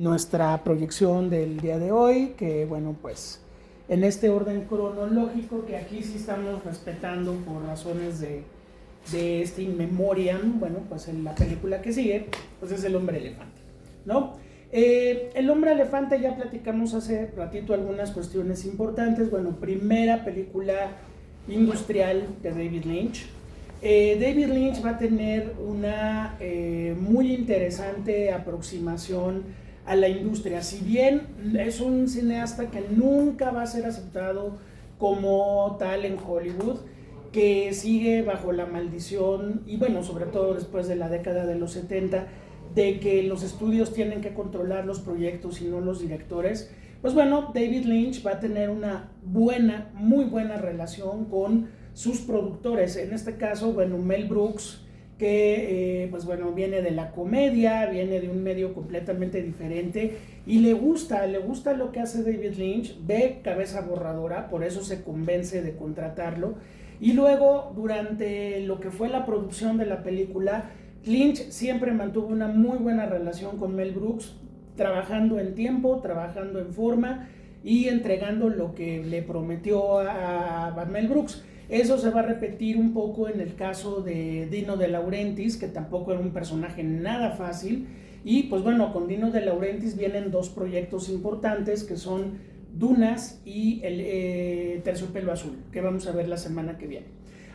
nuestra proyección del día de hoy, que bueno, pues en este orden cronológico, que aquí sí estamos respetando por razones de este in memoriam, bueno, pues en la película que sigue, pues es El Hombre Elefante, ¿no? El Hombre Elefante, ya platicamos hace ratito algunas cuestiones importantes. Bueno, primera película industrial de David Lynch. David Lynch va a tener una muy interesante aproximación a la industria. Si bien es un cineasta que nunca va a ser aceptado como tal en Hollywood, que sigue bajo la maldición, y bueno, sobre todo después de la década de los 70, de que los estudios tienen que controlar los proyectos y no los directores, pues bueno, David Lynch va a tener una buena, muy buena relación con sus productores. En este caso, bueno, Mel Brooks, que pues bueno, viene de la comedia, viene de un medio completamente diferente y le gusta lo que hace David Lynch, ve Cabeza Borradora, por eso se convence de contratarlo. Y luego, durante lo que fue la producción de la película, Lynch siempre mantuvo una muy buena relación con Mel Brooks, trabajando en tiempo, trabajando en forma y entregando lo que le prometió a Mel Brooks. Eso se va a repetir un poco en el caso de Dino De Laurentiis, que tampoco era un personaje nada fácil. Y pues bueno, con Dino De Laurentiis vienen dos proyectos importantes que son Dunas y el Terciopelo Azul, que vamos a ver la semana que viene.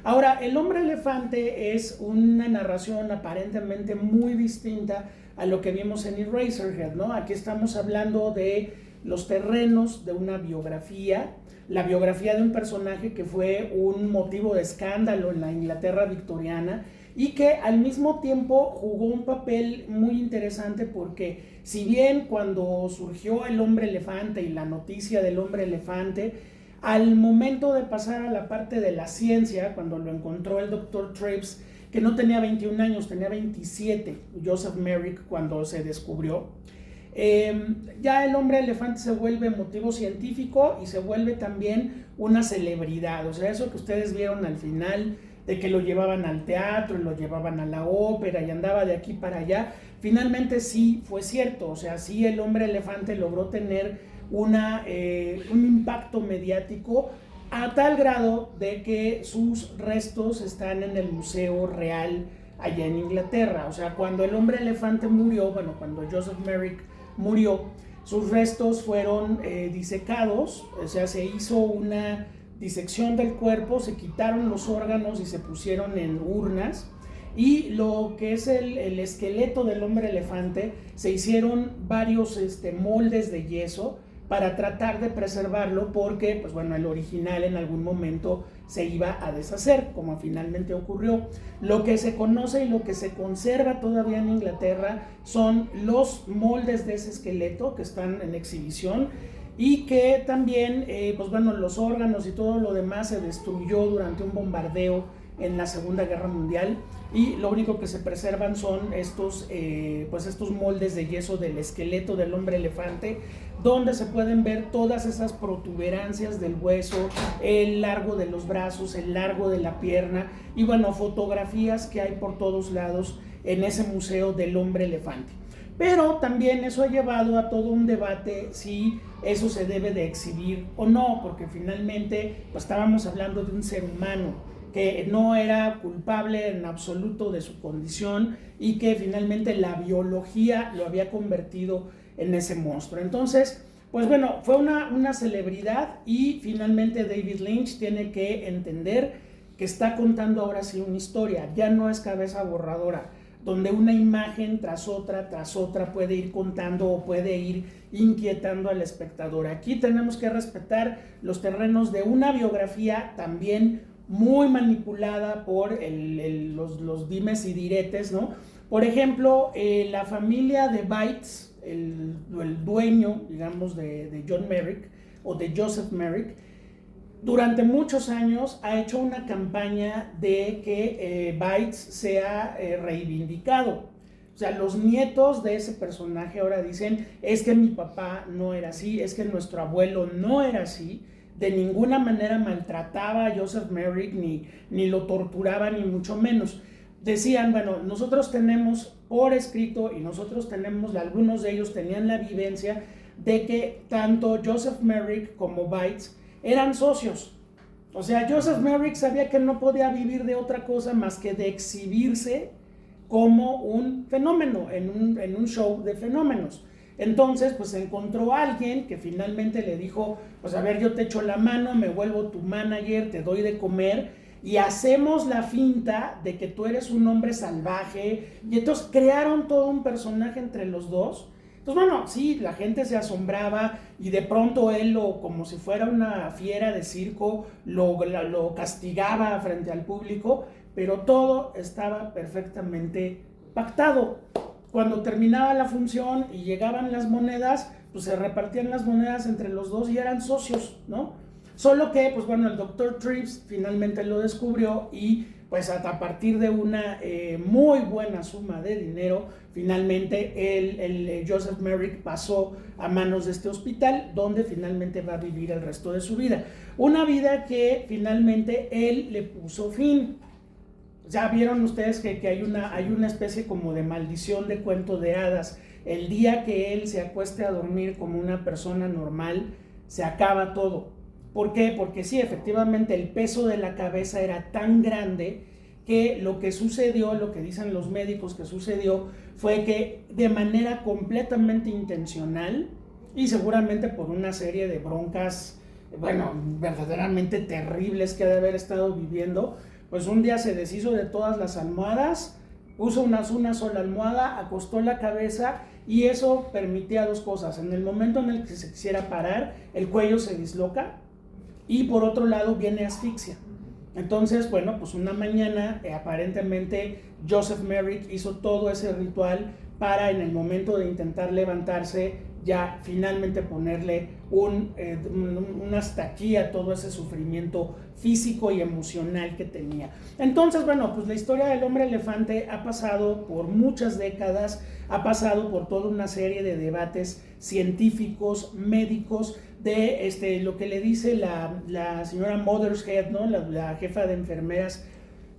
Ahora, El Hombre Elefante es una narración aparentemente muy distinta a lo que vimos en Eraserhead, ¿no? Aquí estamos hablando de los terrenos de una biografía, la biografía de un personaje que fue un motivo de escándalo en la Inglaterra victoriana y que al mismo tiempo jugó un papel muy interesante, porque si bien cuando surgió El Hombre Elefante y la noticia del Hombre Elefante, al momento de pasar a la parte de la ciencia, cuando lo encontró el Dr. Trapes, que no tenía 21 años, tenía 27, Joseph Merrick, cuando se descubrió, ya El Hombre Elefante se vuelve motivo científico y se vuelve también una celebridad. O sea, eso que ustedes vieron al final, de que lo llevaban al teatro y lo llevaban a la ópera y andaba de aquí para allá, finalmente sí fue cierto. O sea, sí, El Hombre Elefante logró tener un impacto mediático a tal grado de que sus restos están en el Museo Real allá en Inglaterra. O sea, cuando El Hombre Elefante murió, bueno, cuando Joseph Merrick murió, sus restos fueron disecados. O sea, se hizo una disección del cuerpo, se quitaron los órganos y se pusieron en urnas, y lo que es el esqueleto del Hombre Elefante, se hicieron varios moldes de yeso para tratar de preservarlo, porque pues bueno, el original en algún momento se iba a deshacer, como finalmente ocurrió. Lo que se conoce y lo que se conserva todavía en Inglaterra son los moldes de ese esqueleto que están en exhibición, y que también pues bueno, los órganos y todo lo demás se destruyó durante un bombardeo en la Segunda Guerra Mundial, y lo único que se preservan son estos moldes de yeso del esqueleto del Hombre Elefante, donde se pueden ver todas esas protuberancias del hueso, el largo de los brazos, el largo de la pierna, y bueno, fotografías que hay por todos lados en ese museo del Hombre Elefante. Pero también eso ha llevado a todo un debate si eso se debe de exhibir o no, porque finalmente pues estábamos hablando de un ser humano que no era culpable en absoluto de su condición y que finalmente la biología lo había convertido en ese monstruo. Entonces, pues bueno, fue una celebridad, y finalmente David Lynch tiene que entender que está contando ahora sí una historia, ya no es Cabeza Borradora, donde una imagen tras otra puede ir contando o puede ir inquietando al espectador. Aquí tenemos que respetar los terrenos de una biografía también muy manipulada por los dimes y diretes, ¿no? Por ejemplo, la familia de Bates, el dueño, digamos, de John Merrick o de Joseph Merrick, durante muchos años ha hecho una campaña de que Bates sea reivindicado. O sea, los nietos de ese personaje ahora dicen, es que mi papá no era así, es que nuestro abuelo no era así, de ninguna manera maltrataba a Joseph Merrick, ni lo torturaba, ni mucho menos. Decían, bueno, nosotros tenemos por escrito, y nosotros tenemos, algunos de ellos tenían la vivencia de que tanto Joseph Merrick como Bates eran socios. O sea, Joseph Merrick sabía que no podía vivir de otra cosa más que de exhibirse como un fenómeno, en un show de fenómenos. Entonces, pues encontró a alguien que finalmente le dijo, pues a ver, yo te echo la mano, me vuelvo tu manager, te doy de comer y hacemos la finta de que tú eres un hombre salvaje. Y entonces crearon todo un personaje entre los dos. Entonces, bueno, sí, la gente se asombraba y de pronto él, como si fuera una fiera de circo, lo castigaba frente al público, pero todo estaba perfectamente pactado. Cuando terminaba la función y llegaban las monedas, pues se repartían las monedas entre los dos y eran socios, ¿no? Solo que, pues bueno, el Dr. Trips finalmente lo descubrió y pues a partir de una muy buena suma de dinero, finalmente el Joseph Merrick pasó a manos de este hospital, donde finalmente va a vivir el resto de su vida. Una vida que finalmente él le puso fin. Ya vieron ustedes que hay una especie como de maldición de cuento de hadas. El día que él se acueste a dormir como una persona normal, se acaba todo. ¿Por qué? Porque sí, efectivamente el peso de la cabeza era tan grande que lo que sucedió, lo que dicen los médicos que sucedió, fue que de manera completamente intencional y seguramente por una serie de broncas, bueno, verdaderamente terribles que ha de haber estado viviendo, pues un día se deshizo de todas las almohadas, puso una sola almohada, acostó la cabeza y eso permitía dos cosas. En el momento en el que se quisiera parar, el cuello se disloca y por otro lado viene asfixia. Entonces, bueno, pues una mañana aparentemente Joseph Merrick hizo todo ese ritual para en el momento de intentar levantarse ya finalmente ponerle un hasta aquí a todo ese sufrimiento físico y emocional que tenía. Entonces, bueno, pues la historia del hombre elefante ha pasado por muchas décadas, ha pasado por toda una serie de debates científicos, médicos, de lo que le dice la señora Mothershead, ¿no? la jefa de enfermeras,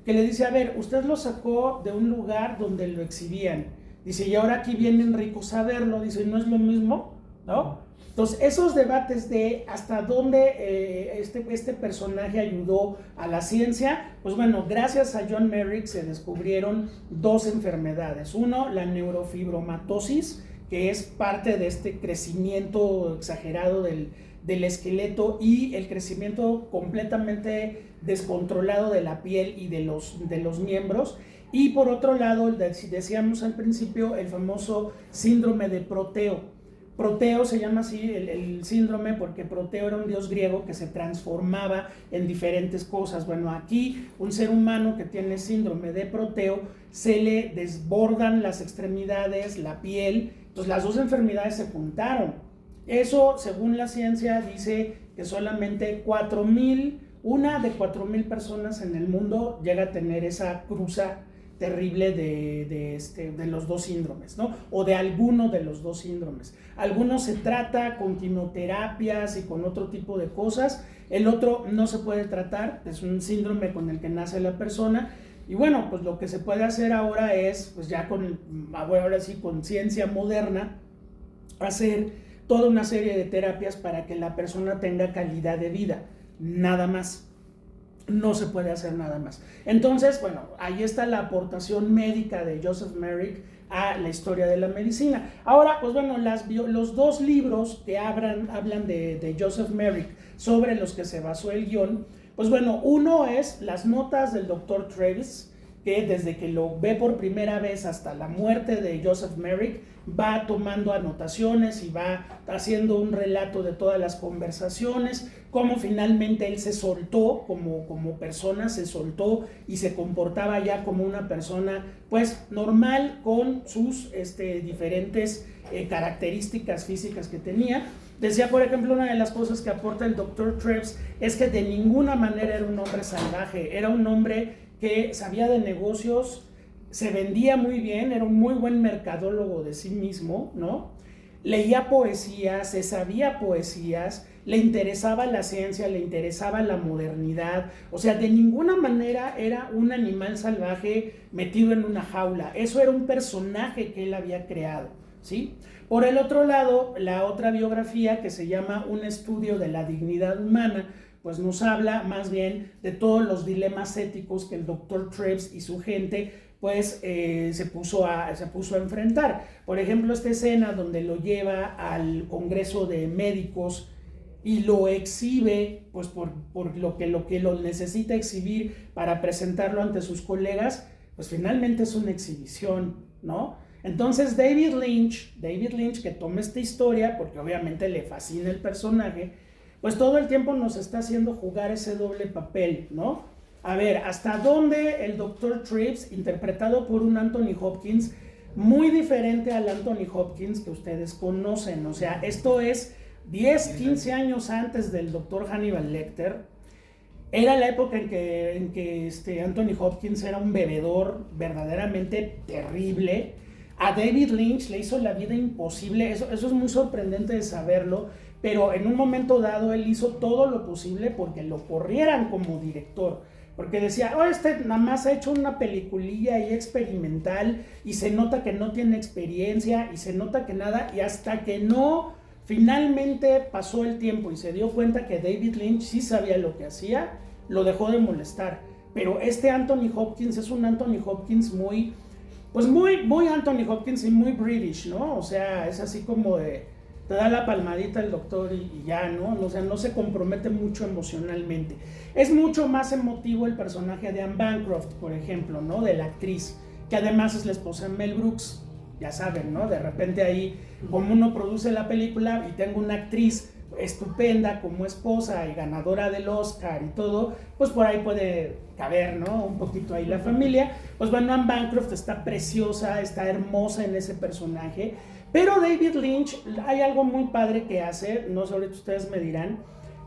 que le dice, a ver, usted lo sacó de un lugar donde lo exhibían. Dice, y ahora aquí vienen ricos a verlo. Dice, ¿no es lo mismo? ¿No? Entonces, esos debates de hasta dónde este personaje ayudó a la ciencia, pues bueno, gracias a John Merrick se descubrieron dos enfermedades. Uno, la neurofibromatosis, que es parte de este crecimiento exagerado del esqueleto y el crecimiento completamente descontrolado de la piel y de los miembros. Y por otro lado, decíamos al principio, el famoso síndrome de Proteo. Proteo se llama así el síndrome porque Proteo era un dios griego que se transformaba en diferentes cosas. Bueno, aquí un ser humano que tiene síndrome de Proteo se le desbordan las extremidades, la piel, entonces las dos enfermedades se juntaron. Eso, según la ciencia, dice que solamente 4,000, una de 4,000 personas en el mundo llega a tener esa cruza terrible de los dos síndromes, ¿no? O de alguno de los dos síndromes. Algunos se trata con quimioterapias y con otro tipo de cosas, el otro no se puede tratar, es un síndrome con el que nace la persona. Y bueno, pues lo que se puede hacer ahora es, pues ya ahora sí con ciencia moderna, hacer toda una serie de terapias para que la persona tenga calidad de vida, nada más. No se puede hacer nada más. Entonces, bueno, ahí está la aportación médica de Joseph Merrick a la historia de la medicina. Ahora, pues bueno, los dos libros que hablan de Joseph Merrick, sobre los que se basó el guión, pues bueno, uno es Las notas del Dr. Travis, que desde que lo ve por primera vez hasta la muerte de Joseph Merrick, va tomando anotaciones y va haciendo un relato de todas las conversaciones, cómo finalmente él se soltó como persona, se soltó y se comportaba ya como una persona pues normal con sus diferentes características físicas que tenía. Decía, por ejemplo, una de las cosas que aporta el Dr. Travis es que de ninguna manera era un hombre salvaje, era un hombre que sabía de negocios, se vendía muy bien, era un muy buen mercadólogo de sí mismo, ¿no? Leía poesías, se sabía poesías le interesaba la ciencia, le interesaba la modernidad, o sea, de ninguna manera era un animal salvaje metido en una jaula, eso era un personaje que él había creado, ¿sí? Por el otro lado, la otra biografía que se llama Un estudio de la dignidad humana, pues nos habla más bien de todos los dilemas éticos que el Dr. Krebs y su gente pues se puso a enfrentar. Por ejemplo, esta escena donde lo lleva al Congreso de Médicos y lo exhibe pues por lo que lo necesita exhibir para presentarlo ante sus colegas, pues finalmente es una exhibición, ¿no? Entonces David Lynch, que toma esta historia, porque obviamente le fascina el personaje, pues todo el tiempo nos está haciendo jugar ese doble papel, ¿no? A ver, ¿hasta dónde el Dr. Krebs, interpretado por un Anthony Hopkins, muy diferente al Anthony Hopkins que ustedes conocen? O sea, esto es 10, 15 años antes del Dr. Hannibal Lecter. Era la época en que Anthony Hopkins era un bebedor verdaderamente terrible. A David Lynch le hizo la vida imposible, eso es muy sorprendente de saberlo, pero en un momento dado él hizo todo lo posible porque lo corrieran como director, porque decía, nada más ha hecho una peliculilla ahí experimental y se nota que no tiene experiencia y se nota que nada, y hasta que no finalmente pasó el tiempo y se dio cuenta que David Lynch sí sabía lo que hacía, lo dejó de molestar. Pero este Anthony Hopkins es un Anthony Hopkins muy Anthony Hopkins y muy British, ¿no? O sea, es así como de, te da la palmadita el doctor y ya, ¿no? O sea, no se compromete mucho emocionalmente. Es mucho más emotivo el personaje de Anne Bancroft, por ejemplo, ¿no? De la actriz, que además es la esposa de Mel Brooks, ya saben, ¿no? De repente ahí, como uno produce la película y tengo una actriz estupenda como esposa y ganadora del Oscar y todo, pues por ahí puede caber, ¿no? Un poquito ahí la familia. Pues bueno, Anne Bancroft está preciosa, está hermosa en ese personaje, pero David Lynch, hay algo muy padre que hace, no sé, ahorita ustedes me dirán,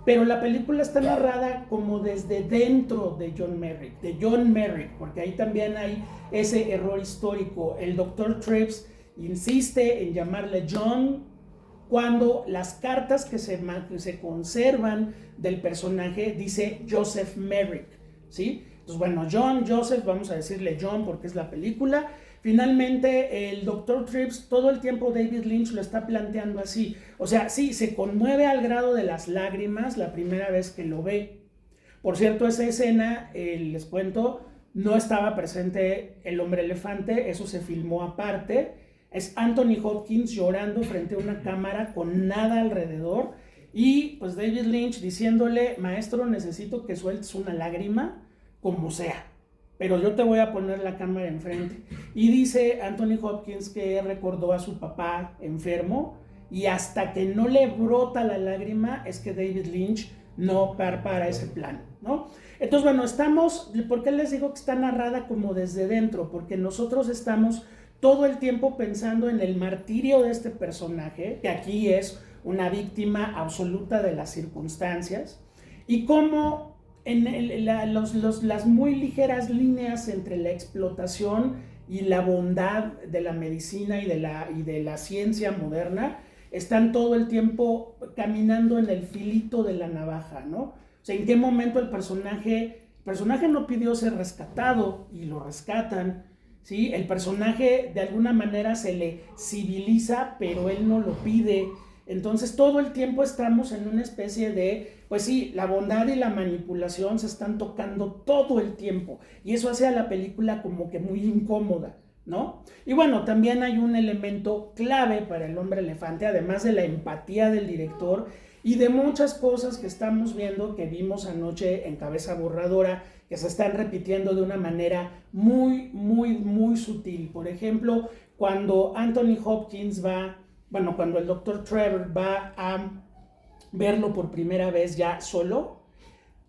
pero la película está narrada como desde dentro de John Merrick, porque ahí también hay ese error histórico. El Dr. Krebs insiste en llamarle John cuando las cartas que se conservan del personaje dice Joseph Merrick, ¿sí? Entonces, bueno, Joseph, vamos a decirle John porque es la película. Finalmente, el Dr. Krebs, todo el tiempo David Lynch lo está planteando así. O sea, sí, se conmueve al grado de las lágrimas la primera vez que lo ve. Por cierto, esa escena, les cuento, no estaba presente el hombre elefante, eso se filmó aparte. Es Anthony Hopkins llorando frente a una cámara con nada alrededor y pues David Lynch diciéndole, maestro, necesito que sueltes una lágrima como sea, pero yo te voy a poner la cámara enfrente. Y dice Anthony Hopkins que recordó a su papá enfermo y hasta que no le brota la lágrima es que David Lynch no para ese plan, ¿no? Entonces, bueno, ¿por qué les digo que está narrada como desde dentro? Porque nosotros estamos todo el tiempo pensando en el martirio de este personaje, que aquí es una víctima absoluta de las circunstancias, y cómo las muy ligeras líneas entre la explotación y la bondad de la medicina y de la ciencia moderna están todo el tiempo caminando en el filito de la navaja, ¿no? O sea, ¿en qué momento el personaje no pidió ser rescatado y lo rescatan? ¿Sí? El personaje de alguna manera se le civiliza, pero él no lo pide. Entonces todo el tiempo estamos en una especie de, pues sí, la bondad y la manipulación se están tocando todo el tiempo. Y eso hace a la película como que muy incómoda, ¿no? Y bueno, también hay un elemento clave para El hombre elefante, además de la empatía del director y de muchas cosas que estamos viendo, que vimos anoche en Cabeza Borradora, que se están repitiendo de una manera muy, muy, muy sutil. Por ejemplo, cuando Anthony Hopkins cuando el Dr. Trevor va a verlo por primera vez ya solo,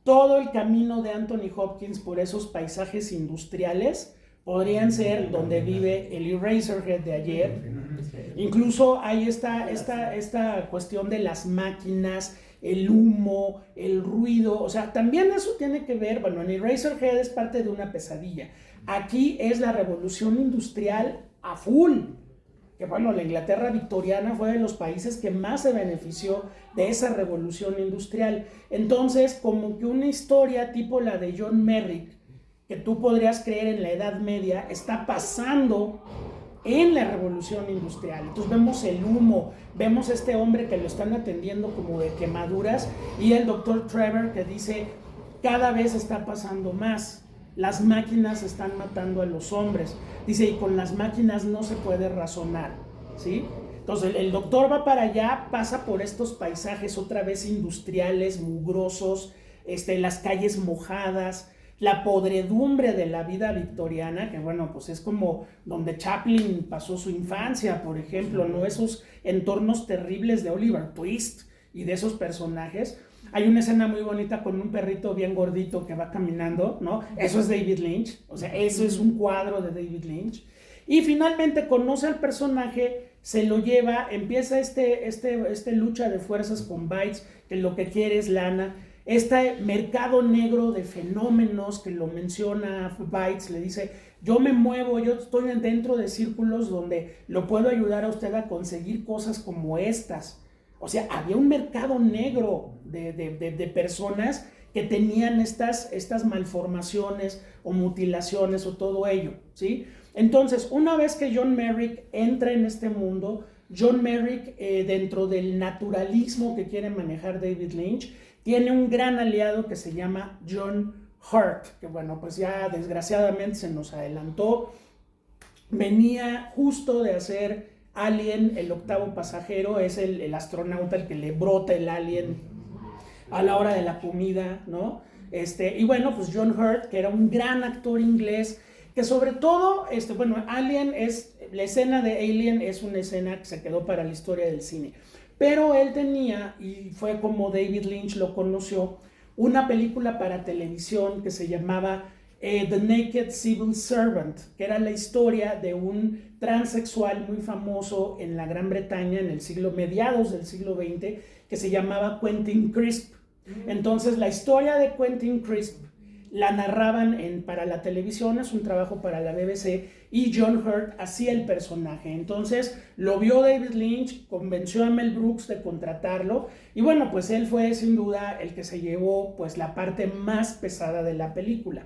todo el camino de Anthony Hopkins por esos paisajes industriales podrían ser donde vive el Eraserhead de ayer. Incluso hay esta cuestión de las máquinas, el humo, el ruido, o sea, también eso tiene que ver, bueno, en Eraserhead es parte de una pesadilla. Aquí es la revolución industrial a full. que bueno, la Inglaterra victoriana fue de los países que más se benefició de esa revolución industrial. Entonces, como que una historia tipo la de John Merrick, que tú podrías creer en la Edad Media, está pasando en la revolución industrial. Entonces vemos el humo, vemos este hombre que lo están atendiendo como de quemaduras, y el doctor Trevor que dice, cada vez está pasando más, las máquinas están matando a los hombres. Dice, y con las máquinas no se puede razonar, ¿sí? Entonces el doctor va para allá, pasa por estos paisajes otra vez industriales, mugrosos, las calles mojadas, la podredumbre de la vida victoriana, que bueno, pues es como donde Chaplin pasó su infancia, por ejemplo, ¿no? Esos entornos terribles de Oliver Twist y de esos personajes. Hay una escena muy bonita con un perrito bien gordito que va caminando, ¿no? Eso es David Lynch, o sea, eso es un cuadro de David Lynch. Y finalmente conoce al personaje, se lo lleva, empieza este lucha de fuerzas con Bites, que lo que quiere es lana. Este mercado negro de fenómenos que lo menciona Bites, le dice, yo me muevo, yo estoy dentro de círculos donde lo puedo ayudar a usted a conseguir cosas como estas. O sea, había un mercado negro de personas que tenían estas malformaciones o mutilaciones o todo ello, ¿sí? Entonces, una vez que John Merrick entra en este mundo, John Merrick, dentro del naturalismo que quiere manejar David Lynch, tiene un gran aliado que se llama John Hurt, que bueno, pues ya desgraciadamente se nos adelantó. Venía justo de hacer Alien, el octavo pasajero, es el astronauta el que le brota el alien a la hora de la comida, ¿no? Y bueno, pues John Hurt, que era un gran actor inglés, que sobre todo, bueno, Alien es, la escena de Alien es una escena que se quedó para la historia del cine. Pero él tenía, y fue como David Lynch lo conoció, una película para televisión que se llamaba The Naked Civil Servant, que era la historia de un transexual muy famoso en la Gran Bretaña en el mediados del siglo XX, que se llamaba Quentin Crisp. Entonces la historia de Quentin Crisp la narraban para la televisión, es un trabajo para la BBC, y John Hurt hacía el personaje. Entonces lo vio David Lynch, convenció a Mel Brooks de contratarlo, y bueno, pues él fue sin duda el que se llevó pues la parte más pesada de la película.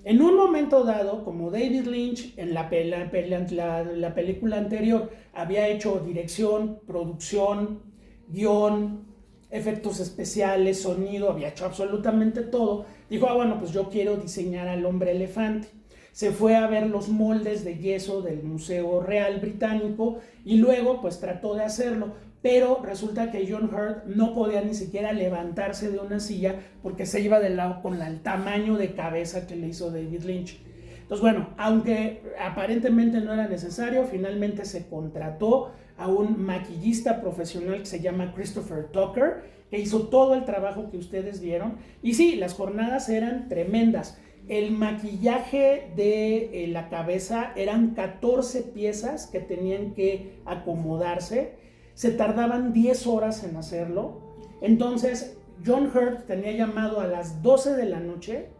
En un momento dado, como David Lynch en la película anterior había hecho dirección, producción, guión, efectos especiales, sonido, había hecho absolutamente todo, dijo, bueno, pues yo quiero diseñar al hombre elefante. Se fue a ver los moldes de yeso del Museo Real Británico y luego pues trató de hacerlo, pero resulta que John Hurt no podía ni siquiera levantarse de una silla porque se iba de lado con el tamaño de cabeza que le hizo David Lynch. Entonces bueno, aunque aparentemente no era necesario, finalmente se contrató a un maquillista profesional que se llama Christopher Tucker, que hizo todo el trabajo que ustedes vieron. Y sí, las jornadas eran tremendas. El maquillaje de la cabeza eran 14 piezas que tenían que acomodarse. Se tardaban 10 horas en hacerlo. Entonces, John Hurt tenía llamado a las 12 de la noche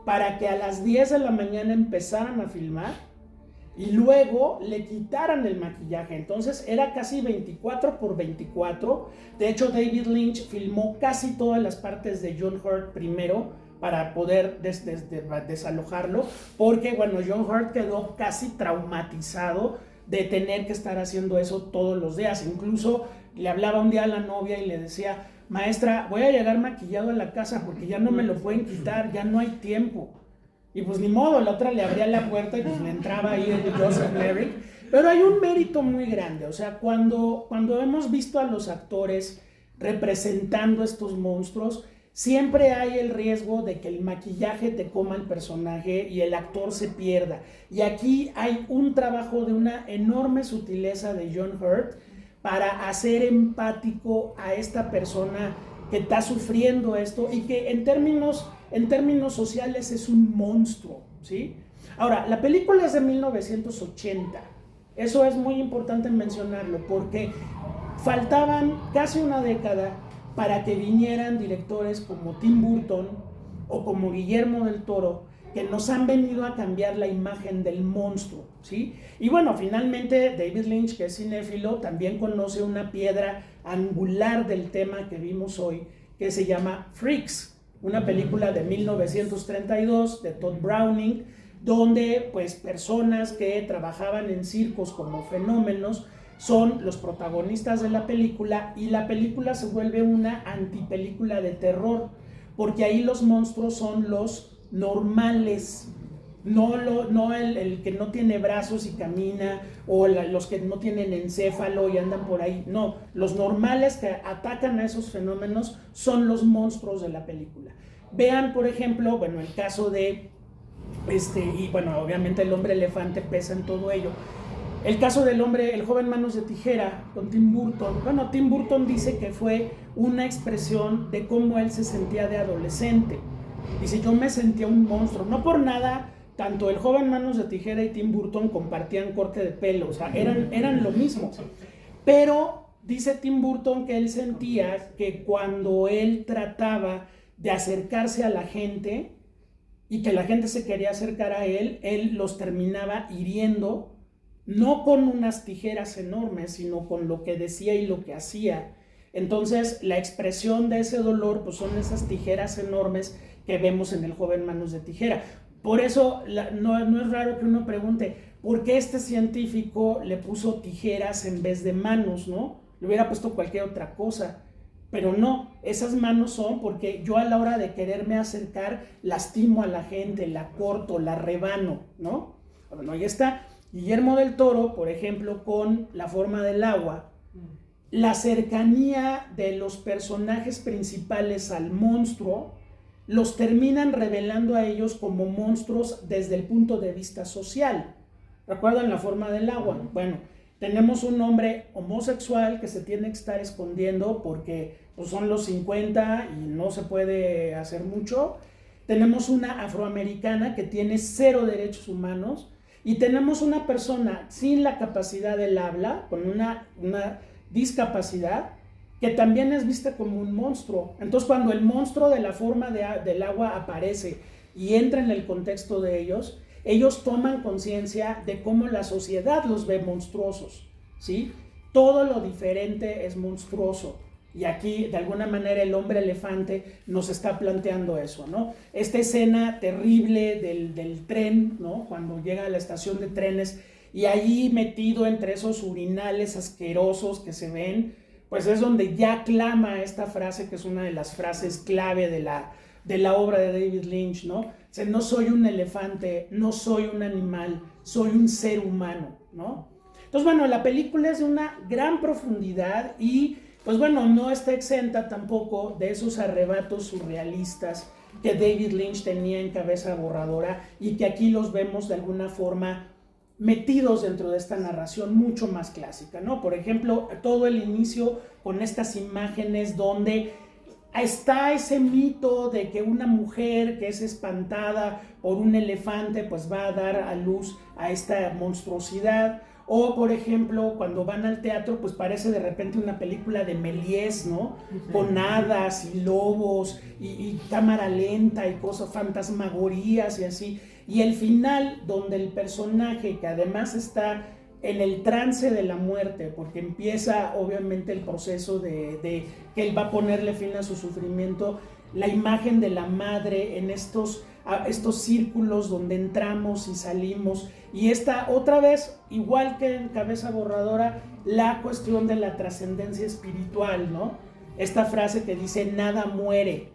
para que a las 10 de la mañana empezaran a filmar y luego le quitaran el maquillaje. Entonces era casi 24 por 24. De hecho, David Lynch filmó casi todas las partes de John Hurt primero para poder desalojarlo, porque bueno, John Hurt quedó casi traumatizado de tener que estar haciendo eso todos los días. Incluso le hablaba un día a la novia y le decía, maestra, voy a llegar maquillado a la casa porque ya no me lo pueden quitar, ya no hay tiempo. Y pues ni modo, la otra le abría la puerta y pues le entraba ahí el Joseph Merrick. Pero hay un mérito muy grande, o sea, cuando hemos visto a los actores representando estos monstruos, siempre hay el riesgo de que el maquillaje te coma el personaje y el actor se pierda. Y aquí hay un trabajo de una enorme sutileza de John Hurt para hacer empático a esta persona que está sufriendo esto y que en términos sociales es un monstruo, ¿sí? Ahora, la película es de 1980. Eso es muy importante mencionarlo porque faltaban casi una década para que vinieran directores como Tim Burton o como Guillermo del Toro que nos han venido a cambiar la imagen del monstruo, ¿sí? Y bueno, finalmente David Lynch, que es cinéfilo, también conoce una piedra angular del tema que vimos hoy, que se llama Freaks, una película de 1932 de Todd Browning, donde pues personas que trabajaban en circos como fenómenos son los protagonistas de la película, y la película se vuelve una antipelícula de terror, porque ahí los monstruos son los normales, no el que no tiene brazos y camina, o los que no tienen encéfalo y andan por ahí. No, los normales que atacan a esos fenómenos son los monstruos de la película. Vean, por ejemplo, bueno, el caso de y bueno, obviamente el hombre elefante pesa en todo ello. El caso del hombre, el joven manos de tijera, con Tim Burton. Bueno, Tim Burton dice que fue una expresión de cómo él se sentía de adolescente. Dice, yo me sentía un monstruo. No por nada, tanto el joven manos de tijera y Tim Burton compartían corte de pelo. O sea, eran lo mismo. Pero dice Tim Burton que él sentía que cuando él trataba de acercarse a la gente y que la gente se quería acercar a él, él los terminaba hiriendo, no con unas tijeras enormes, sino con lo que decía y lo que hacía. Entonces, la expresión de ese dolor, pues son esas tijeras enormes que vemos en el joven manos de tijera. Por eso, no es raro que uno pregunte, ¿por qué este científico le puso tijeras en vez de manos, no? Le hubiera puesto cualquier otra cosa. Pero no, esas manos son porque yo a la hora de quererme acercar, lastimo a la gente, la corto, la rebano, ¿no? Bueno, ahí está Guillermo del Toro, por ejemplo, con La forma del agua. La cercanía de los personajes principales al monstruo los terminan revelando a ellos como monstruos desde el punto de vista social. ¿Recuerdan La forma del agua? Bueno, tenemos un hombre homosexual que se tiene que estar escondiendo porque pues, son los 50 y no se puede hacer mucho. Tenemos una afroamericana que tiene 0 derechos humanos, y tenemos una persona sin la capacidad del habla, con una discapacidad, que también es vista como un monstruo. Entonces, cuando el monstruo de La forma del agua aparece y entra en el contexto de ellos toman conciencia de cómo la sociedad los ve monstruosos, ¿sí? Todo lo diferente es monstruoso. Y aquí, de alguna manera, el hombre elefante nos está planteando eso, ¿no? Esta escena terrible del tren, ¿no? Cuando llega a la estación de trenes y ahí metido entre esos urinales asquerosos que se ven, pues es donde ya clama esta frase que es una de las frases clave de la obra de David Lynch, ¿no? O sea, no soy un elefante, no soy un animal, soy un ser humano, ¿no? Entonces, bueno, la película es de una gran profundidad y, pues bueno, no está exenta tampoco de esos arrebatos surrealistas que David Lynch tenía en Cabeza Borradora y que aquí los vemos de alguna forma metidos dentro de esta narración mucho más clásica, ¿no? Por ejemplo, todo el inicio con estas imágenes donde está ese mito de que una mujer que es espantada por un elefante pues va a dar a luz a esta monstruosidad. O, por ejemplo, cuando van al teatro, pues parece de repente una película de Méliès, ¿no? Con hadas y lobos y cámara lenta y cosas, fantasmagorías y así. Y el final, donde el personaje, que además está en el trance de la muerte, porque empieza obviamente el proceso de que él va a ponerle fin a su sufrimiento, la imagen de la madre en estos círculos donde entramos y salimos, y esta otra vez, igual que en Cabeza Borradora, la cuestión de la trascendencia espiritual, ¿no? Esta frase que dice nada muere,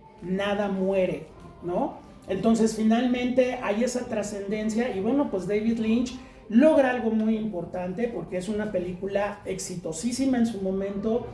¿no? Entonces finalmente hay esa trascendencia y bueno, pues David Lynch logra algo muy importante porque es una película exitosísima en su momento.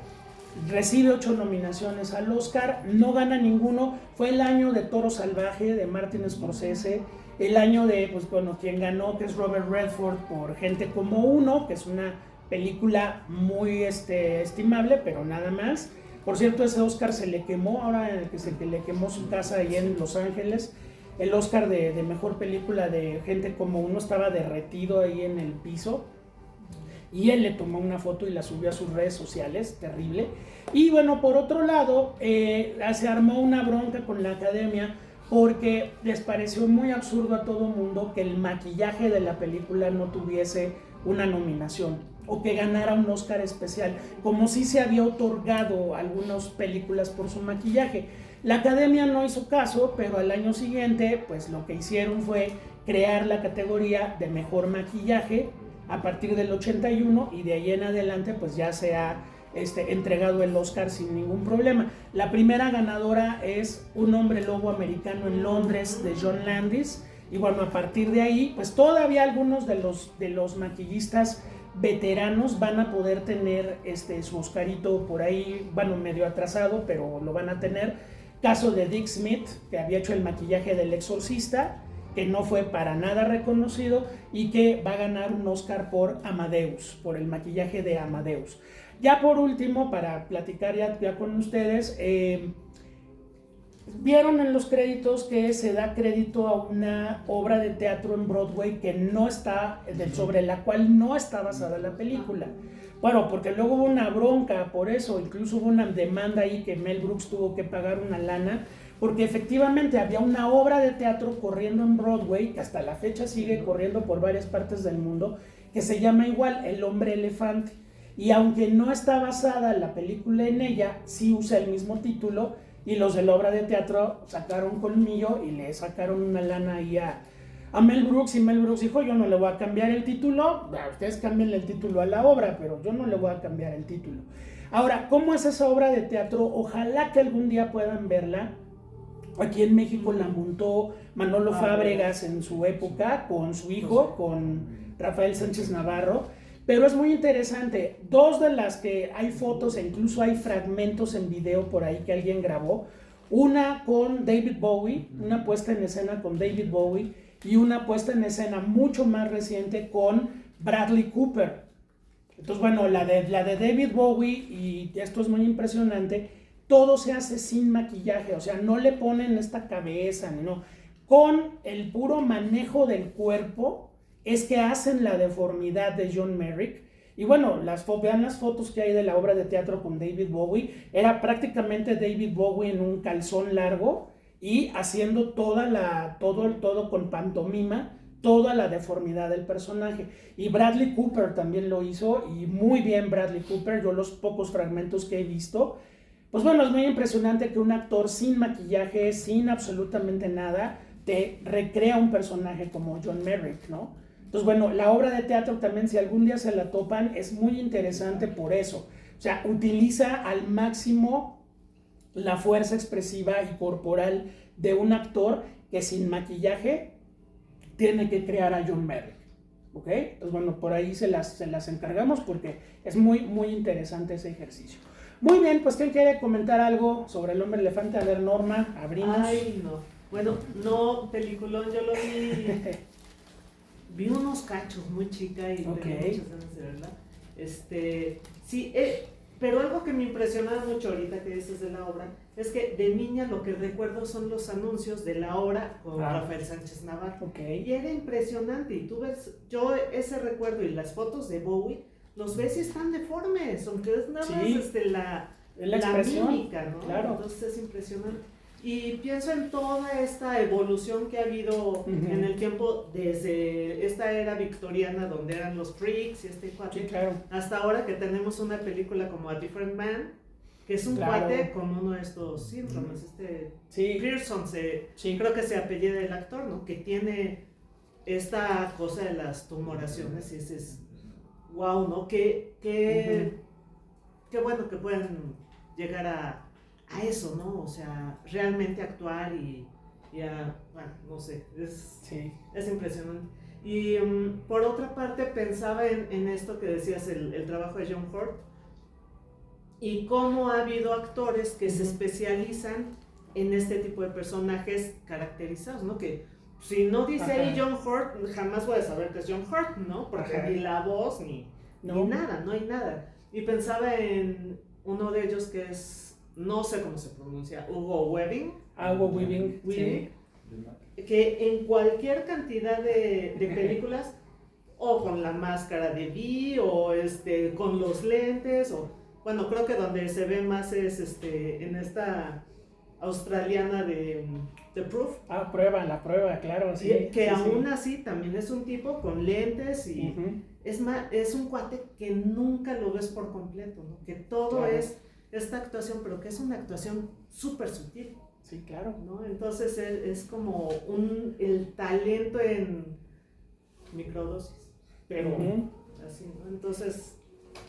Recibe 8 nominaciones al Oscar, no gana ninguno. Fue el año de Toro Salvaje de Martin Scorsese, el año de, pues bueno, quien ganó, que es Robert Redford por Gente como Uno, que es una película muy estimable, pero nada más. Por cierto, ese Oscar se le quemó, ahora que se le quemó su casa ahí en Los Ángeles. El Oscar de mejor película de Gente como Uno estaba derretido ahí en el piso. Y él le tomó una foto y la subió a sus redes sociales, terrible. Y bueno, por otro lado, se armó una bronca con la academia porque les pareció muy absurdo a todo mundo que el maquillaje de la película no tuviese una nominación o que ganara un Oscar especial, como si se había otorgado a algunas películas por su maquillaje. La Academia no hizo caso, pero al año siguiente, pues lo que hicieron fue crear la categoría de mejor maquillaje a partir del 81 y de ahí en adelante pues ya se ha entregado el Oscar sin ningún problema. La primera ganadora es Un hombre lobo americano en Londres de John Landis, y bueno, a partir de ahí pues todavía algunos de los maquillistas veteranos van a poder tener su Oscarito por ahí, bueno, medio atrasado, pero lo van a tener. Caso de Dick Smith, que había hecho el maquillaje del Exorcista, que no fue para nada reconocido y que va a ganar un Oscar por Amadeus, por el maquillaje de Amadeus. Ya por último, para platicar ya con ustedes, vieron en los créditos que se da crédito a una obra de teatro en Broadway que no está, sobre la cual no está basada la película. Bueno, porque luego hubo una bronca por eso, incluso hubo una demanda ahí que Mel Brooks tuvo que pagar una lana, porque efectivamente había una obra de teatro corriendo en Broadway, que hasta la fecha sigue corriendo por varias partes del mundo, que se llama igual El hombre elefante. Y aunque no está basada la película en ella, sí usa el mismo título, y los de la obra de teatro sacaron colmillo y le sacaron una lana ahí a Mel Brooks, y Mel Brooks dijo: yo no le voy a cambiar el título, ustedes cámbienle el título a la obra, pero yo no le voy a cambiar el título. Ahora, ¿cómo es esa obra de teatro? Ojalá que algún día puedan verla. Aquí en México la montó Manolo Fábregas en su época con su hijo, con Rafael Sánchez Navarro, pero es muy interesante. Dos de las que hay fotos e incluso hay fragmentos en video por ahí que alguien grabó, una con David Bowie, una puesta en escena con David Bowie, y una puesta en escena mucho más reciente con Bradley Cooper. Entonces, bueno, la de David Bowie, y esto es muy impresionante, todo se hace sin maquillaje, o sea, no le ponen esta cabeza, no. Con el puro manejo del cuerpo es que hacen la deformidad de John Merrick. Y bueno, vean las fotos que hay de la obra de teatro con David Bowie. Era prácticamente David Bowie en un calzón largo y haciendo todo con pantomima, toda la deformidad del personaje. Y Bradley Cooper también lo hizo, y muy bien Bradley Cooper. Yo los pocos fragmentos que he visto, pues bueno, es muy impresionante que un actor sin maquillaje, sin absolutamente nada, te recrea un personaje como John Merrick, ¿no? Entonces, bueno, la obra de teatro también, si algún día se la topan, es muy interesante por eso. O sea, utiliza al máximo la fuerza expresiva y corporal de un actor que sin maquillaje tiene que crear a John Merrick, ¿ok? Entonces, bueno, por ahí se las encargamos porque es muy, muy interesante ese ejercicio. Muy bien, pues ¿quién quiere comentar algo sobre El hombre elefante? A ver, Norma, abrimos. Ay, no. Bueno, no, peliculón, yo lo vi. Vi unos cachos muy chica y tengo muchas ganas de verla. Sí, pero algo que me impresionaba mucho ahorita que dices de la obra es que de niña lo que recuerdo son los anuncios de la obra con Rafael Sánchez Navarro. Y era impresionante, y tú ves, yo ese recuerdo y las fotos de Bowie, los ves y están deformes, aunque es nada más la mímica, ¿no? Claro. Entonces es impresionante. Y pienso en toda esta evolución que ha habido en el tiempo, desde esta era victoriana donde eran los freaks y cuate, hasta ahora que tenemos una película como A Different Man, que es un cuate con uno de estos síndromes, Pearson, creo que se apellida el actor, ¿no? Que tiene esta cosa de las tumoraciones, y dices, wow, ¿no? Qué bueno que puedan llegar a eso, ¿no? O sea, realmente actuar y bueno, no sé, es impresionante. Y por otra parte pensaba en esto que decías, el trabajo de John Hurt, y cómo ha habido actores que se especializan en este tipo de personajes caracterizados, ¿no? Que si no dice ahí John Hurt, jamás voy a saber que es John Hurt, ¿no? Porque ni la voz, ni nada, no hay nada. Y pensaba en uno de ellos que es, no sé cómo se pronuncia, Hugo Weaving. Hugo Weaving, sí. Que en cualquier cantidad de películas, o con la máscara de Vi, o con los lentes, o bueno, creo que donde se ve más es en esta australiana de Proof. La prueba, claro, sí. Que aún así también es un tipo con lentes y es un cuate que nunca lo ves por completo, ¿no? Que todo es esta actuación, pero que es una actuación súper sutil. Sí, claro. ¿No? Entonces es como el talento en microdosis, pero así, ¿no? Entonces,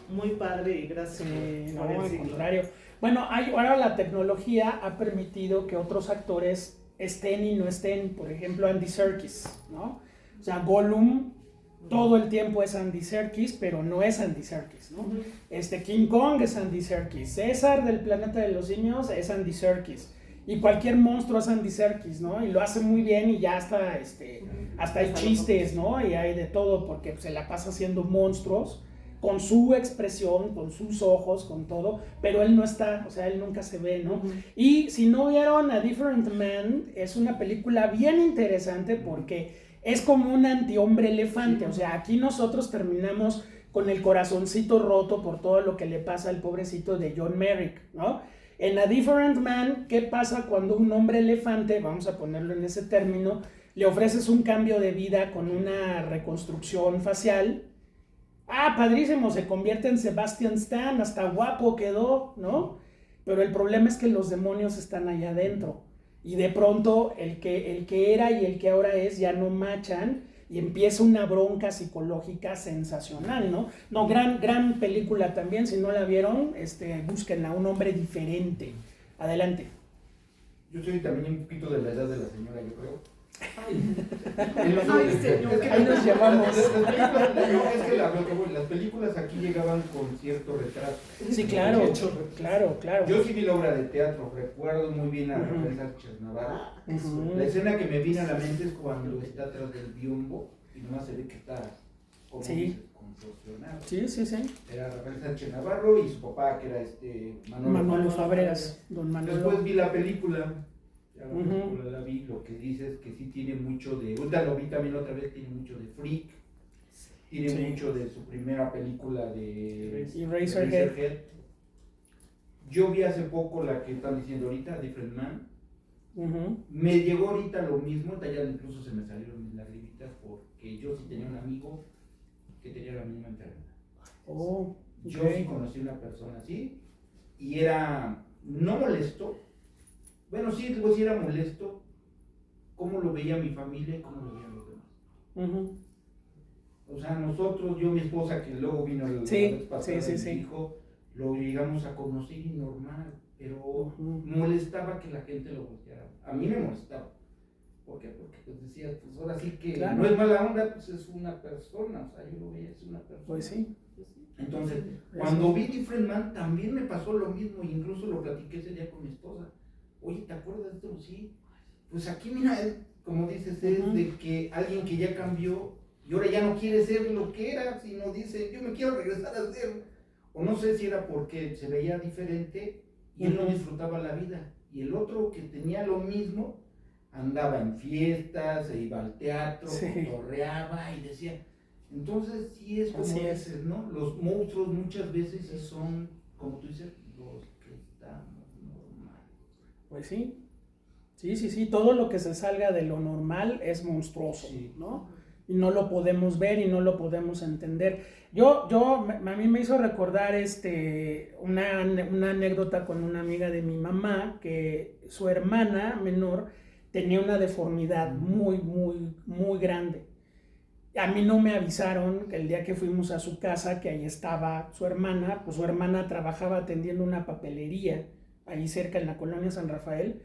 muy padre y gracias por el al siglo. contrario. Bueno, ahora la tecnología ha permitido que otros actores estén y no estén, por ejemplo Andy Serkis, ¿no? O sea, Gollum todo el tiempo es Andy Serkis, pero no es Andy Serkis, ¿no? King Kong es Andy Serkis, César del Planeta de los Simios es Andy Serkis, y cualquier monstruo es Andy Serkis, ¿no? Y lo hace muy bien y ya hasta hay chistes, ¿no? Y hay de todo porque se la pasa haciendo monstruos con su expresión, con sus ojos, con todo, pero él no está, o sea, él nunca se ve, ¿no? Y si no vieron A Different Man, es una película bien interesante porque es como un antihombre elefante, o sea, aquí nosotros terminamos con el corazoncito roto por todo lo que le pasa al pobrecito de John Merrick, ¿no? En A Different Man, ¿qué pasa cuando un hombre elefante, vamos a ponerlo en ese término, le ofreces un cambio de vida con una reconstrucción facial? Padrísimo, se convierte en Sebastian Stan, hasta guapo quedó, ¿no? Pero el problema es que los demonios están allá adentro y de pronto el que era y el que ahora es ya no machan y empieza una bronca psicológica sensacional, ¿no? No, gran película también, si no la vieron, búsquenla, Un hombre diferente. Adelante. Yo soy también un poquito de la edad de la señora, yo creo. Ahí nos llevamos. Es que las películas aquí llegaban con cierto retraso. Sí, claro. Yo sí vi la obra de teatro, recuerdo muy bien a Rafael Sánchez Navarro. La escena que me viene a la mente es cuando está atrás del biombo y nomás se ve que está como contorsionado. Sí. Era Rafael Sánchez Navarro y su papá, que era Manolo Fabregas. Don Manolo. Después vi la película. La película la vi, lo que dices que sí tiene mucho de, ahorita lo vi también otra vez, tiene mucho de Freak, tiene mucho de su primera película de Eraserhead. Yo vi hace poco la que están diciendo ahorita, Different Man. Me llegó ahorita lo mismo, ya incluso se me salieron mis lagrimitas porque yo sí tenía un amigo que tenía la misma enfermedad. Yo sí conocí una persona así y era no molesto. Bueno, sí, digo, sí era molesto cómo lo veía mi familia y cómo lo veían los demás. O sea, nosotros, yo, mi esposa, que luego vino la vez pasada, mi hijo, lo llegamos a conocer y normal, pero molestaba que la gente lo volteara. A mí me molestaba. ¿Por qué? Porque pues decía, pues ahora sí que no es mala onda, pues es una persona, o sea, yo lo veía, es una persona. Pues sí. Entonces, cuando vi Different Man, también me pasó lo mismo, e incluso lo platiqué ese día con mi esposa. Oye, ¿te acuerdas de esto? Sí. Pues aquí, mira, como dices, es de que alguien que ya cambió y ahora ya no quiere ser lo que era, sino dice, yo me quiero regresar a ser. O no sé si era porque se veía diferente y él no disfrutaba la vida. Y el otro que tenía lo mismo, andaba en fiestas, se iba al teatro, cotorreaba y decía. Entonces, sí es como dices, ¿no? Los monstruos muchas veces sí son, como tú dices, los que están. Pues sí, todo lo que se salga de lo normal es monstruoso, ¿no? Y no lo podemos ver y no lo podemos entender. A mí me hizo recordar una anécdota con una amiga de mi mamá, que su hermana menor tenía una deformidad muy, muy, muy grande. A mí no me avisaron que el día que fuimos a su casa, que ahí estaba su hermana, pues su hermana trabajaba atendiendo una papelería ahí cerca en la colonia San Rafael,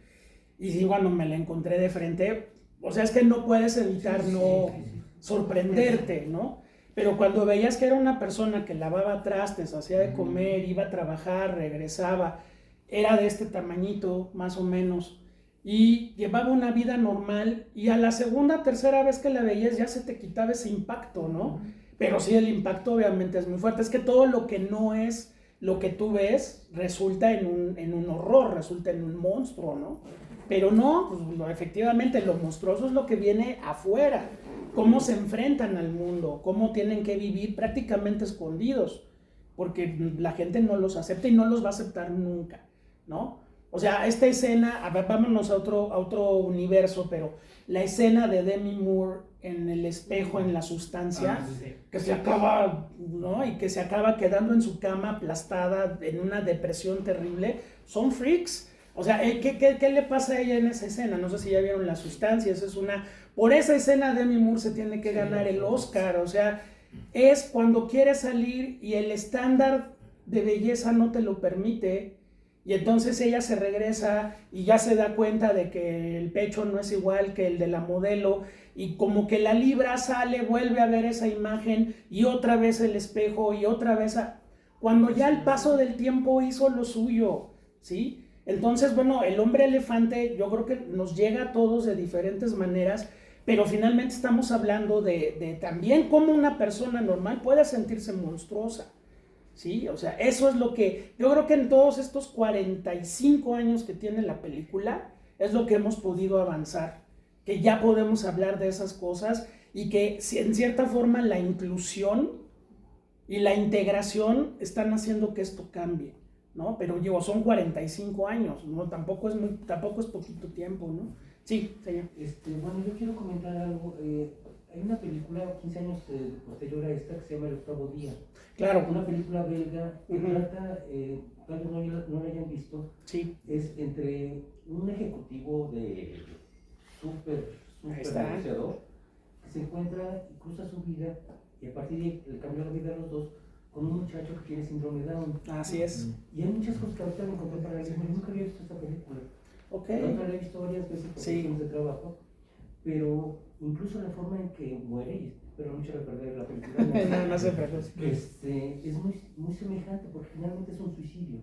y sí, cuando me la encontré de frente, o sea, es que no puedes evitar sorprenderte, ¿no? Pero cuando veías que era una persona que lavaba trastes, hacía de comer, iba a trabajar, regresaba, era de este tamañito, más o menos, y llevaba una vida normal, y a la segunda, tercera vez que la veías ya se te quitaba ese impacto, ¿no? Pero sí, el impacto obviamente es muy fuerte, es que todo lo que no es lo que tú ves resulta en un horror, resulta en un monstruo, ¿no? Pero no, pues, efectivamente lo monstruoso es lo que viene afuera, cómo se enfrentan al mundo, cómo tienen que vivir prácticamente escondidos, porque la gente no los acepta y no los va a aceptar nunca, ¿no? O sea, esta escena, a ver, vámonos a otro universo, pero la escena de Demi Moore en el espejo, en la sustancia, que se acaba, ¿no? Y que se acaba quedando en su cama aplastada en una depresión terrible, son freaks. O sea, ¿qué le pasa a ella en esa escena? No sé si ya vieron La Sustancia, esa es una... Por esa escena Demi Moore se tiene que ganar el Oscar, o sea, es cuando quiere salir y el estándar de belleza no te lo permite, y entonces ella se regresa y ya se da cuenta de que el pecho no es igual que el de la modelo, y como que la libra sale, vuelve a ver esa imagen y otra vez el espejo y otra vez cuando ya el paso del tiempo hizo lo suyo, ¿sí? Entonces, bueno, el hombre elefante yo creo que nos llega a todos de diferentes maneras, pero finalmente estamos hablando de también cómo una persona normal puede sentirse monstruosa, ¿sí? O sea, eso es lo que yo creo que en todos estos 45 años que tiene la película es lo que hemos podido avanzar, que ya podemos hablar de esas cosas y que en cierta forma la inclusión y la integración están haciendo que esto cambie, ¿no? Pero digo, son 45 años, ¿no? Tampoco es poquito tiempo, ¿no? Sí, señor. Bueno, yo quiero comentar algo. Hay una película 15 años posterior a esta que se llama El Octavo Día. Claro. Una película belga que trata, tal vez no la hayan visto, sí. Es entre un ejecutivo de súper negociador que se encuentra y cruza su vida y a partir de ahí le cambia la vida a los dos con un muchacho que tiene síndrome de Down. Así es. Y hay muchas cosas que ahorita me encontré para decir, nunca había visto esta película. Otra la he visto varias veces por cuestiones de trabajo, pero incluso la forma en que muere, y espero no echarle a perder la película, no se preocupe. Es muy semejante porque finalmente es un suicidio.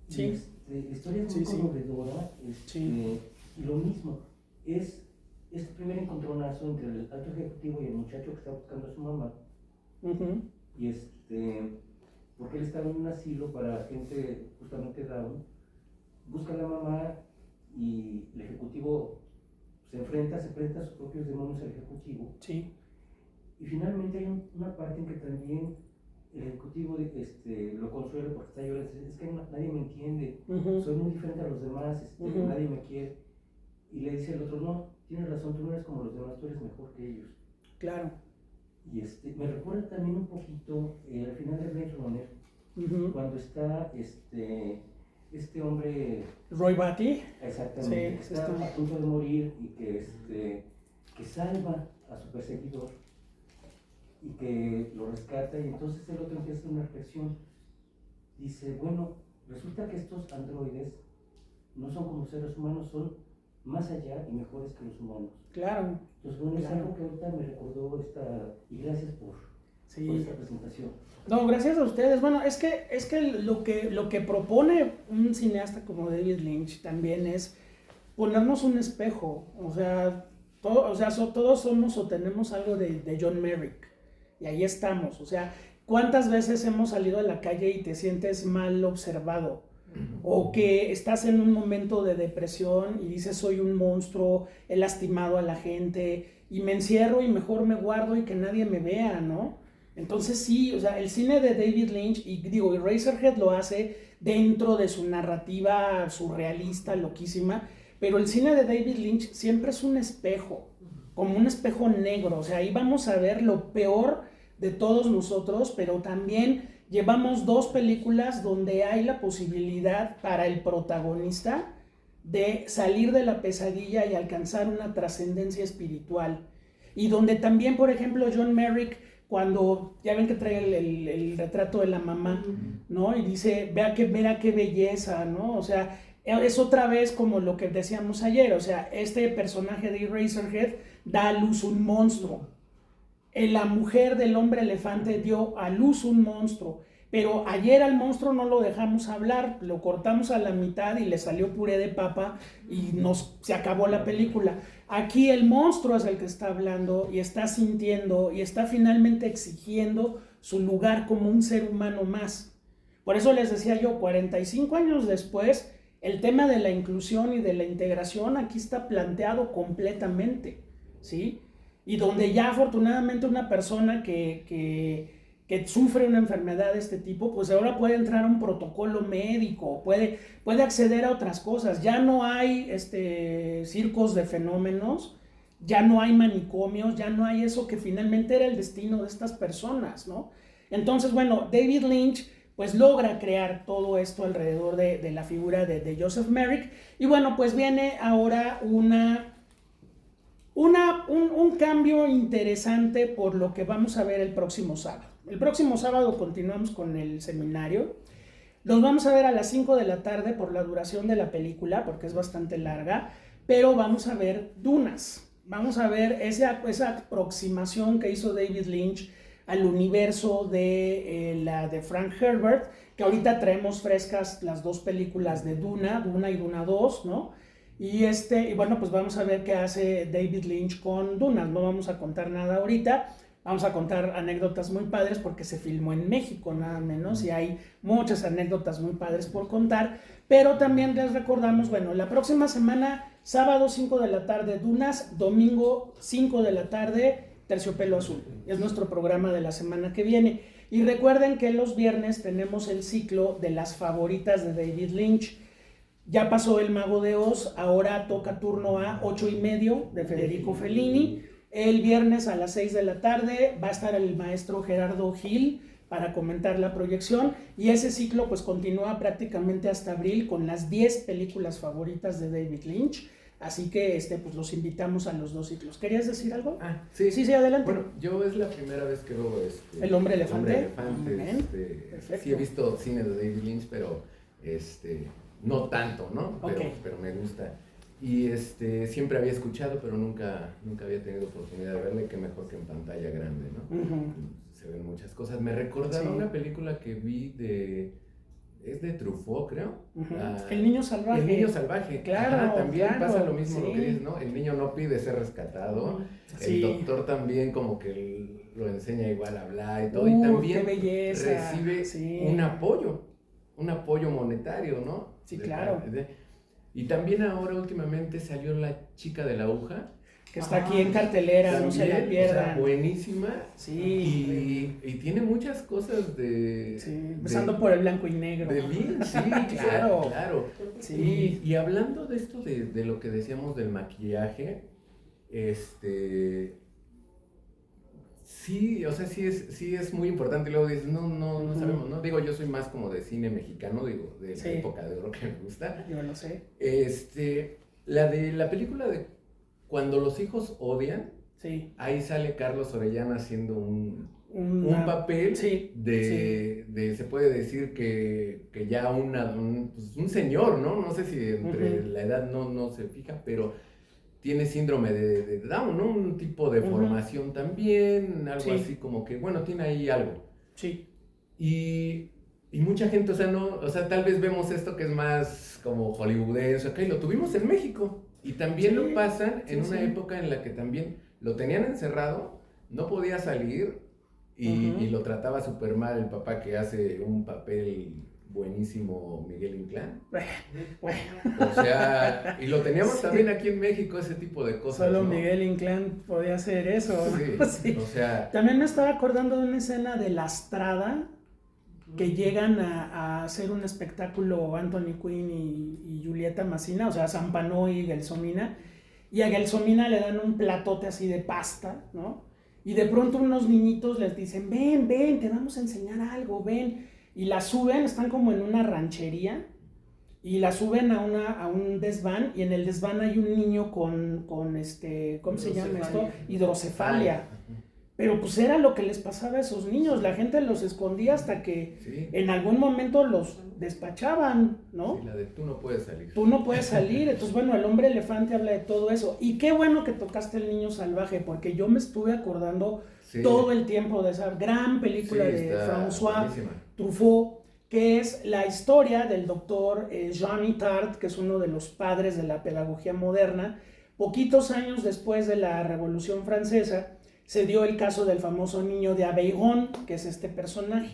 Sí. La historia es muy conmovedora, y lo mismo, es este primer encontronazo entre el alto ejecutivo y el muchacho que está buscando a su mamá. Y porque él estaba en un asilo para gente justamente Down, busca a la mamá y el ejecutivo se enfrenta a sus propios demonios al ejecutivo. Sí. Y finalmente hay una parte en que también el ejecutivo lo consuela porque está llorando, es que nadie me entiende, soy muy diferente a los demás, nadie me quiere. Y le dice el otro, no, tienes razón, tú no eres como los demás, tú eres mejor que ellos. Claro. Y me recuerda también un poquito al final de Blade Runner, cuando está este hombre... Roy Batty. Exactamente, sí, está a punto de morir y que salva a su perseguidor y que lo rescata, y entonces el otro empieza una reflexión. Dice, bueno, resulta que estos androides no son como seres humanos, son más allá y mejores que los humanos. Claro. Entonces, bueno, es algo que ahorita me recordó y gracias por esta presentación. No, gracias a ustedes. Bueno, es que lo que propone un cineasta como David Lynch también es ponernos un espejo. O sea, todos somos o tenemos algo de John Merrick. Y ahí estamos. O sea, ¿cuántas veces hemos salido a la calle y te sientes mal observado? O que estás en un momento de depresión y dices, soy un monstruo, he lastimado a la gente y me encierro y mejor me guardo y que nadie me vea, ¿no? Entonces sí, o sea, el cine de David Lynch, y Eraserhead lo hace dentro de su narrativa surrealista, loquísima, pero el cine de David Lynch siempre es un espejo, como un espejo negro. O sea, ahí vamos a ver lo peor de todos nosotros, pero también llevamos 2 películas donde hay la posibilidad para el protagonista de salir de la pesadilla y alcanzar una trascendencia espiritual. Y donde también, por ejemplo, John Merrick, cuando ya ven que trae el retrato de la mamá, ¿no? Y dice, vea qué belleza, ¿no? O sea, es otra vez como lo que decíamos ayer. O sea, este personaje de Eraserhead da a luz un monstruo. La mujer del hombre elefante dio a luz un monstruo, pero ayer al monstruo no lo dejamos hablar, lo cortamos a la mitad y le salió puré de papa y se acabó la película. Aquí el monstruo es el que está hablando y está sintiendo y está finalmente exigiendo su lugar como un ser humano más. Por eso les decía yo, 45 años después, el tema de la inclusión y de la integración aquí está planteado completamente, ¿sí? Y donde ya afortunadamente una persona que que sufre una enfermedad de este tipo, pues ahora puede entrar a un protocolo médico, puede acceder a otras cosas. Ya no hay circos de fenómenos, ya no hay manicomios, ya no hay eso que finalmente era el destino de estas personas, ¿no? Entonces, bueno, David Lynch pues logra crear todo esto alrededor de la figura de Joseph Merrick, y bueno, pues viene ahora un cambio interesante por lo que vamos a ver el próximo sábado. El próximo sábado continuamos con el seminario. Los vamos a ver a las 5 de la tarde por la duración de la película, porque es bastante larga, pero vamos a ver Dunas. Vamos a ver esa aproximación que hizo David Lynch al universo de la de Frank Herbert, que ahorita traemos frescas las dos películas de Duna y Duna 2, ¿no? Y bueno, pues vamos a ver qué hace David Lynch con Dunas. No vamos a contar nada ahorita, vamos a contar anécdotas muy padres porque se filmó en México nada menos, y hay muchas anécdotas muy padres por contar, pero también les recordamos, bueno, la próxima semana, sábado 5 de la tarde Dunas, domingo 5 de la tarde Terciopelo Azul. Es nuestro programa de la semana que viene. Y recuerden que los viernes tenemos el ciclo de las favoritas de David Lynch. Ya pasó El Mago de Oz, ahora toca turno a 8:30 de Federico Fellini. El viernes a las 6 de la tarde va a estar el maestro Gerardo Gil para comentar la proyección, y ese ciclo pues continúa prácticamente hasta abril con las 10 películas favoritas de David Lynch. Así que pues los invitamos a los dos ciclos. ¿Querías decir algo? Sí, adelante. Bueno, yo es la primera vez que veo El Hombre Elefante. Perfecto. Sí he visto cine de David Lynch, pero no tanto, ¿no? Pero me gusta. Y siempre había escuchado, pero nunca había tenido oportunidad de verle, que mejor que en pantalla grande, ¿no? Uh-huh. Se ven muchas cosas. Me recordaba una película que vi es de Truffaut, creo. Uh-huh. El Niño Salvaje. El Niño Salvaje. Claro. También pasa lo mismo, lo que dices, ¿no? El niño no pide ser rescatado. El doctor también como que lo enseña igual a hablar y todo. Y también recibe un apoyo monetario, ¿no? Sí, claro. Y también ahora últimamente salió La Chica de la Aguja. Que está aquí en cartelera, también, no se la pierdan. O sea, buenísima. Sí. Y tiene muchas cosas de... Sí, empezando por el blanco y negro. De Lynch, sí, claro. Sí. Y hablando de esto, de lo que decíamos del maquillaje, sí, o sea, sí es muy importante. Y luego dices, no sabemos, ¿no? Digo, yo soy más como de cine mexicano, digo, de la época de oro que me gusta. Yo lo sé. La película de Cuando los hijos odian, ahí sale Carlos Orellana haciendo un papel se puede decir que ya un señor, ¿no? No sé si entre la edad no se fija, pero tiene síndrome de Down, ¿no? Un tipo de formación también, algo así como que, bueno, tiene ahí algo. Sí. Y mucha gente, o sea, tal vez vemos esto que es más como hollywoodense, y lo tuvimos en México. Y también lo pasan en una época en la que también lo tenían encerrado, no podía salir y lo trataba súper mal el papá, que hace un papel buenísimo, Miguel Inclán. Bueno. O sea, y lo teníamos también aquí en México, ese tipo de cosas. Solo ¿no? Miguel Inclán podía hacer eso. Sí. O sea... También me estaba acordando de una escena de La Strada, que llegan a hacer un espectáculo Anthony Quinn y Julieta Massina, o sea, Zampano y Gelsomina, y a Gelsomina le dan un platote así de pasta, ¿no? Y de pronto unos niñitos les dicen, ven, te vamos a enseñar algo, ven. Y la suben, están como en una ranchería, y la suben a un desván, y en el desván hay un niño con ¿cómo se llama esto? Hidrocefalia. Pero pues era lo que les pasaba a esos niños, la gente los escondía hasta que en algún momento los despachaban, ¿no? Sí, la de tú no puedes salir. Tú no puedes salir, entonces bueno, El Hombre Elefante habla de todo eso. Y qué bueno que tocaste El Niño Salvaje, porque yo me estuve acordando todo el tiempo de esa gran película de François Truffaut, que es la historia del doctor Jean Itard, que es uno de los padres de la pedagogía moderna. Poquitos años después de la Revolución Francesa, se dio el caso del famoso niño de Aveyron, que es este personaje.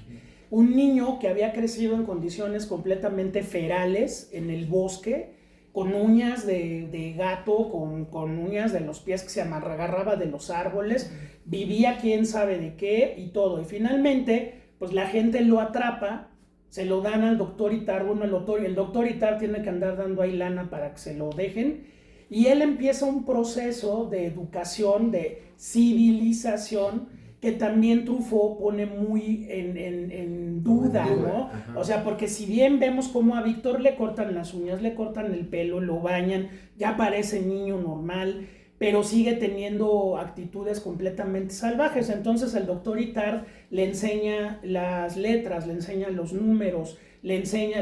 Un niño que había crecido en condiciones completamente ferales en el bosque, con uñas de gato, con uñas de los pies, que se agarraba de los árboles, vivía quién sabe de qué y todo. Y finalmente, pues la gente lo atrapa, se lo dan al doctor Itard. Bueno, el doctor Itard tiene que andar dando ahí lana para que se lo dejen. Y él empieza un proceso de educación, de civilización, que también Truffaut pone muy en duda, ¿no? Ajá. O sea, porque si bien vemos cómo a Víctor le cortan las uñas, le cortan el pelo, lo bañan, ya parece niño normal, pero sigue teniendo actitudes completamente salvajes. Entonces el doctor Itard le enseña las letras, le enseña los números, le enseña,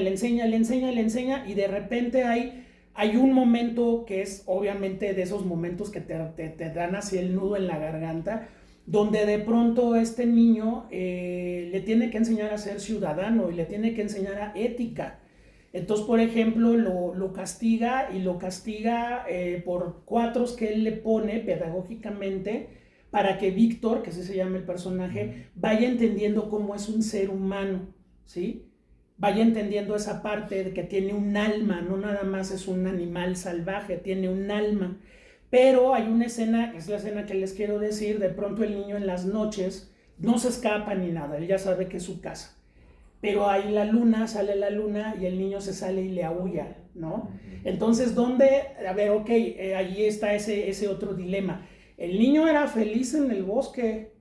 y de repente hay un momento que es obviamente de esos momentos que te dan así el nudo en la garganta, donde de pronto este niño le tiene que enseñar a ser ciudadano y le tiene que enseñar a ética. Entonces, por ejemplo, lo castiga por cuatros que él le pone pedagógicamente para que Víctor, que así se llama el personaje, vaya entendiendo cómo es un ser humano, ¿sí? Vaya entendiendo esa parte de que tiene un alma, no nada más es un animal salvaje, tiene un alma. Pero hay una escena, que es la escena que les quiero decir, de pronto el niño en las noches no se escapa ni nada, él ya sabe que es su casa. Pero ahí sale la luna y el niño se sale y le aúlla, ¿no? Entonces, ahí está ese otro dilema. El niño era feliz en el bosque,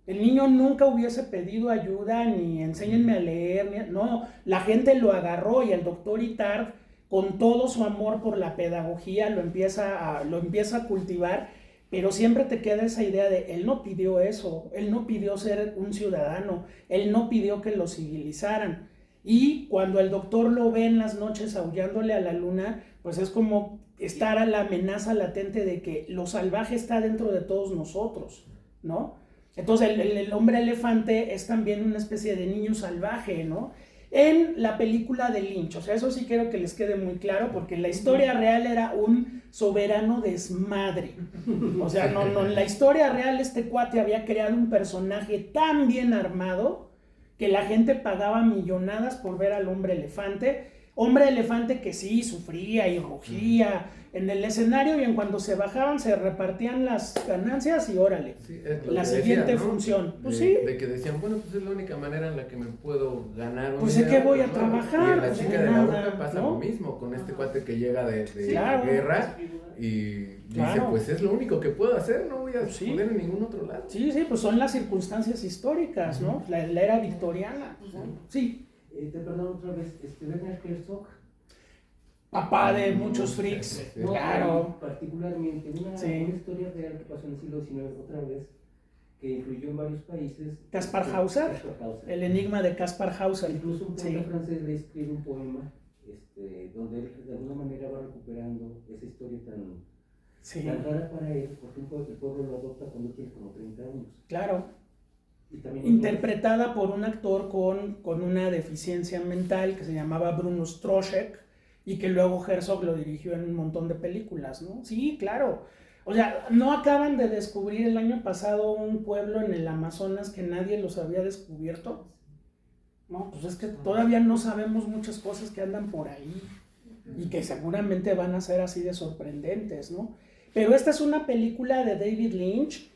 el niño nunca hubiese pedido ayuda, ni enséñenme a leer, no, la gente lo agarró y el doctor Itard, con todo su amor por la pedagogía, lo empieza a cultivar, pero siempre te queda esa idea de, él no pidió eso, él no pidió ser un ciudadano, él no pidió que lo civilizaran. Y cuando el doctor lo ve en las noches aullándole a la luna, pues es como estar a la amenaza latente de que lo salvaje está dentro de todos nosotros, ¿no? Entonces el hombre elefante es también una especie de niño salvaje, ¿no? En la película de Lynch, o sea, eso sí quiero que les quede muy claro, porque la historia real era un soberano desmadre. O sea, no, en la historia real este cuate había creado un personaje tan bien armado que la gente pagaba millonadas por ver al hombre elefante que sí sufría y rugía en el escenario, y en cuando se bajaban se repartían las ganancias y órale, sí, la siguiente función. Pues de que decían, bueno, pues es la única manera en la que me puedo ganar. Pues es que voy a trabajar. Y en la chica de la boca pasa lo mismo, con este cuate que llega de la guerra y dice, pues es lo único que puedo hacer, no voy a poner en ningún otro lado. Sí, pues son las circunstancias históricas, ¿no? La era victoriana. Sí. Te perdono otra vez, Werner Herzog, papá de muchos freaks, no, claro. Particularmente una historia real que pasó en el siglo XIX, otra vez, que influyó en varios países. Kaspar Hauser, el enigma de Kaspar Hauser. Incluso un poeta francés le escribe un poema donde él de alguna manera va recuperando esa historia tan rara para él, porque el pueblo lo adopta cuando tiene como 30 años. Claro. Interpretada por un actor con una deficiencia mental que se llamaba Bruno Stroschek, y que luego Herzog lo dirigió en un montón de películas, ¿no? Sí, claro. O sea, ¿no acaban de descubrir el año pasado un pueblo en el Amazonas que nadie los había descubierto? No, pues es que todavía no sabemos muchas cosas que andan por ahí y que seguramente van a ser así de sorprendentes, ¿no? Pero esta es una película de David Lynch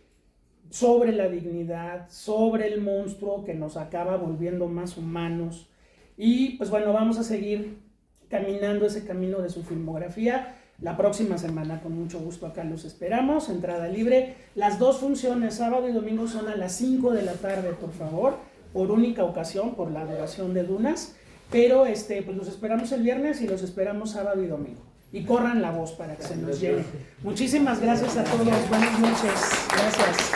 sobre la dignidad, sobre el monstruo que nos acaba volviendo más humanos. Y pues bueno, vamos a seguir caminando ese camino de su filmografía. La próxima semana, con mucho gusto, acá los esperamos, entrada libre. Las dos funciones, sábado y domingo, son a las 5 de la tarde, por favor, por única ocasión, por la adoración de Dunas. Pero pues los esperamos el viernes y los esperamos sábado y domingo. Y corran la voz para que se nos llene. Muchísimas gracias a todos. Buenas noches. Gracias.